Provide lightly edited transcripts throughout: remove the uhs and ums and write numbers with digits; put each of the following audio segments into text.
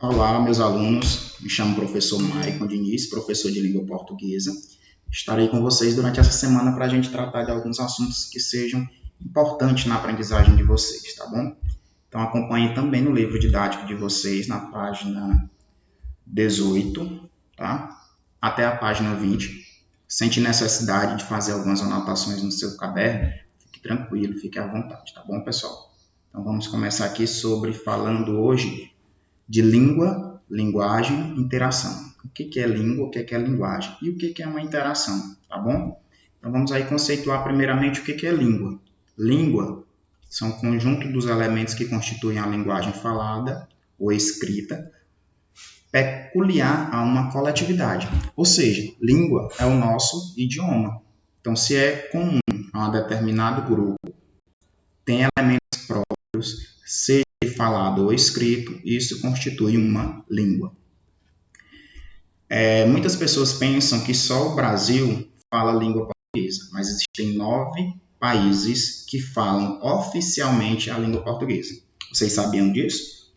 Olá, meus alunos. Me chamo professor Maicon Diniz, professor de língua portuguesa. Estarei com vocês durante essa semana para a gente tratar de alguns assuntos que sejam importantes na aprendizagem de vocês, tá bom? Então, acompanhe também no livro didático de vocês, na página 18, tá? Até a página 20. Sente necessidade de fazer algumas anotações no seu caderno? Fique tranquilo, fique à vontade, tá bom, pessoal? Então, vamos começar aqui falando hoje de língua, linguagem, interação. O que é língua, o que é linguagem e o que é uma interação, tá bom? Então vamos aí conceituar primeiramente o que é língua. Língua são o conjunto dos elementos que constituem a linguagem falada ou escrita, peculiar a uma coletividade. Ou seja, língua é o nosso idioma. Então, se é comum a um determinado grupo, tem elementos próprios, seja falado ou escrito, isso constitui uma língua. Muitas pessoas pensam que só o Brasil fala língua portuguesa, mas existem 9 países que falam oficialmente a língua portuguesa. Vocês sabiam disso?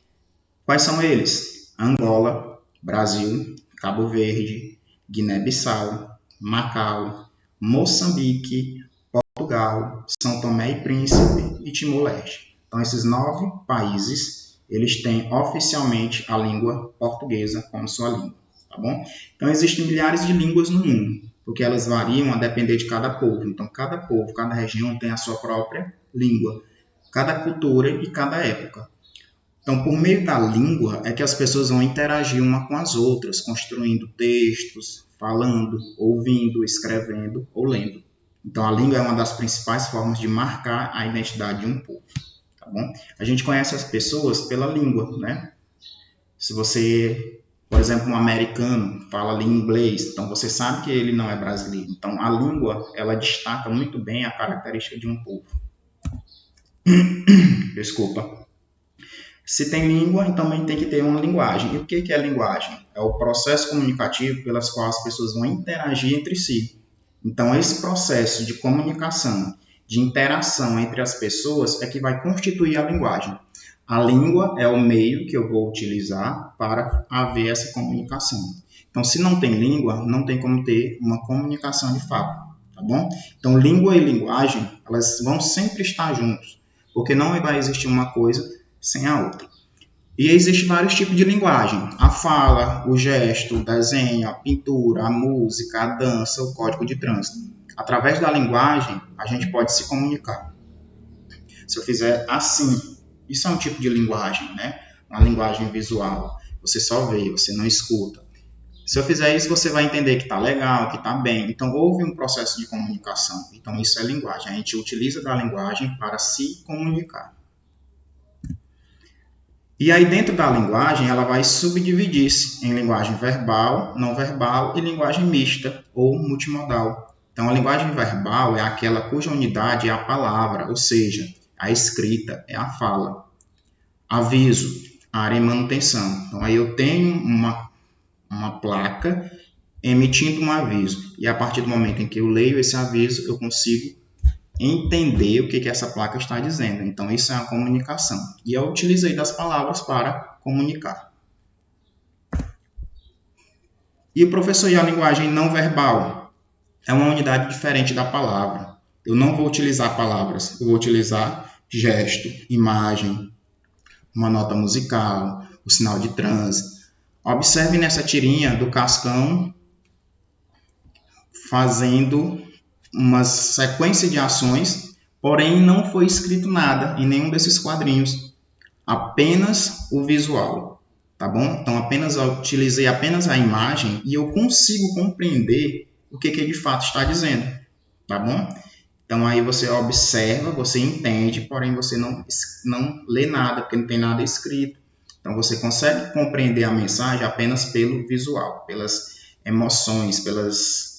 Quais são eles? Angola, Brasil, Cabo Verde, Guiné-Bissau, Macau, Moçambique, Portugal, São Tomé e Príncipe e Timor-Leste. Então, esses 9 países, eles têm oficialmente a língua portuguesa como sua língua, tá bom? Então, existem milhares de línguas no mundo, porque elas variam a depender de cada povo. Então, cada povo, cada região tem a sua própria língua, cada cultura e cada época. Então, por meio da língua é que as pessoas vão interagir uma com as outras, construindo textos, falando, ouvindo, escrevendo ou lendo. Então, a língua é uma das principais formas de marcar a identidade de um povo, tá bom? A gente conhece as pessoas pela língua, né? Se você, por exemplo, um americano fala ali inglês, então você sabe que ele não é brasileiro. Então, a língua, ela destaca muito bem a característica de um povo. Desculpa. Se tem língua, também tem que ter uma linguagem. E o que é linguagem? É o processo comunicativo pelas quais as pessoas vão interagir entre si. Então, esse processo de comunicação, de interação entre as pessoas é que vai constituir a linguagem. A língua é o meio que eu vou utilizar para haver essa comunicação. Então, se não tem língua, não tem como ter uma comunicação de fato, tá bom? Então, língua e linguagem, elas vão sempre estar juntos, porque não vai existir uma coisa sem a outra. E existem vários tipos de linguagem. A fala, o gesto, o desenho, a pintura, a música, a dança, o código de trânsito. Através da linguagem, a gente pode se comunicar. Se eu fizer assim, isso é um tipo de linguagem, né? Uma linguagem visual. Você só vê, você não escuta. Se eu fizer isso, você vai entender que está legal, que está bem. Então, houve um processo de comunicação. Então, isso é linguagem. A gente utiliza da linguagem para se comunicar. E aí, dentro da linguagem, ela vai subdividir-se em linguagem verbal, não verbal e linguagem mista ou multimodal. Então, a linguagem verbal é aquela cuja unidade é a palavra, ou seja, a escrita é a fala. Aviso, área em manutenção. Então, aí eu tenho uma placa emitindo um aviso. E a partir do momento em que eu leio esse aviso, eu consigo entender o que essa placa está dizendo. Então, isso é a comunicação. E eu utilizei das palavras para comunicar. E, professor, e a linguagem não verbal? É uma unidade diferente da palavra. Eu não vou utilizar palavras, eu vou utilizar gesto, imagem, uma nota musical, o sinal de trânsito. Observe nessa tirinha do Cascão fazendo uma sequência de ações, porém não foi escrito nada em nenhum desses quadrinhos, apenas o visual, tá bom? Então, utilizei apenas a imagem e eu consigo compreender o que ele de fato está dizendo, tá bom? Então, aí você observa, você entende, porém você não lê nada, porque não tem nada escrito. Então, você consegue compreender a mensagem apenas pelo visual, pelas emoções, pelas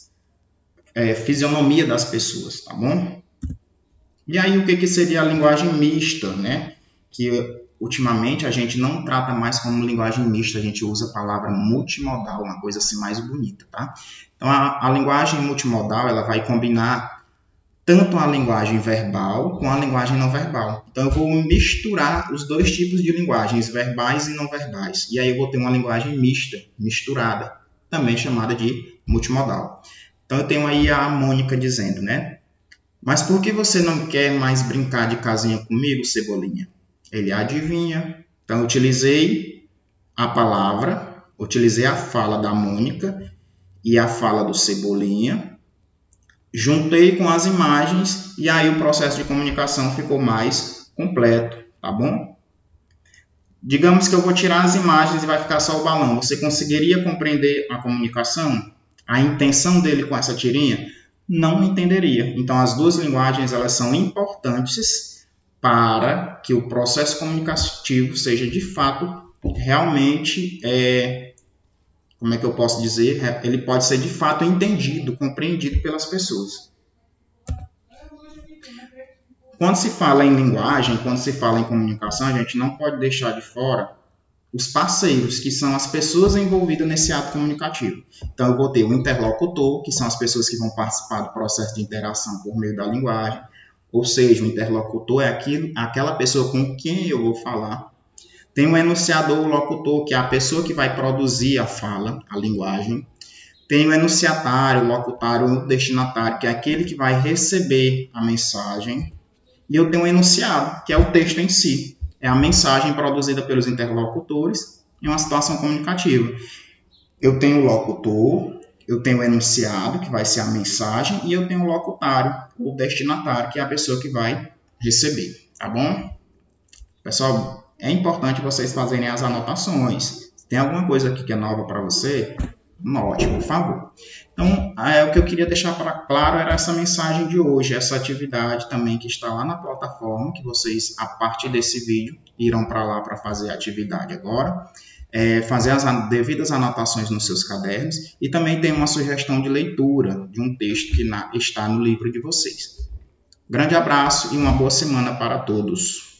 fisionomia das pessoas, tá bom? E aí, o que seria a linguagem mista, né? Que ultimamente a gente não trata mais como linguagem mista, a gente usa a palavra multimodal, uma coisa assim mais bonita, tá? Então, a linguagem multimodal, ela vai combinar tanto a linguagem verbal com a linguagem não verbal. Então, eu vou misturar os dois tipos de linguagens, verbais e não verbais. E aí eu vou ter uma linguagem mista, misturada, também chamada de multimodal. Então, eu tenho aí a Mônica dizendo, né? Mas por que você não quer mais brincar de casinha comigo, Cebolinha? Ele adivinha. Então, eu utilizei a palavra, utilizei a fala da Mônica e a fala do Cebolinha, juntei com as imagens e aí o processo de comunicação ficou mais completo, tá bom? Digamos que eu vou tirar as imagens e vai ficar só o balão. Você conseguiria compreender a comunicação? A intenção dele com essa tirinha? Não entenderia. Então, as duas linguagens elas são importantes para que o processo comunicativo seja, de fato, realmente, como é que eu posso dizer? Ele pode ser, de fato, entendido, compreendido pelas pessoas. Quando se fala em linguagem, quando se fala em comunicação, a gente não pode deixar de fora os parceiros, que são as pessoas envolvidas nesse ato comunicativo. Então, eu vou ter o interlocutor, que são as pessoas que vão participar do processo de interação por meio da linguagem, ou seja, o interlocutor é aquela pessoa com quem eu vou falar. Tem o enunciador, o locutor, que é a pessoa que vai produzir a fala, a linguagem. Tem o enunciatário, o locutário, o destinatário, que é aquele que vai receber a mensagem. E eu tenho o enunciado, que é o texto em si. É a mensagem produzida pelos interlocutores em uma situação comunicativa. Eu tenho o locutor, eu tenho o enunciado, que vai ser a mensagem, e eu tenho o locutário, o destinatário, que é a pessoa que vai receber. Tá bom? Pessoal, é importante vocês fazerem as anotações. Se tem alguma coisa aqui que é nova para você, note, por favor. Então, o que eu queria deixar claro era essa mensagem de hoje, essa atividade também que está lá na plataforma, que vocês, a partir desse vídeo, irão para lá para fazer a atividade agora, fazer as devidas anotações nos seus cadernos e também tem uma sugestão de leitura de um texto que está no livro de vocês. Grande abraço e uma boa semana para todos.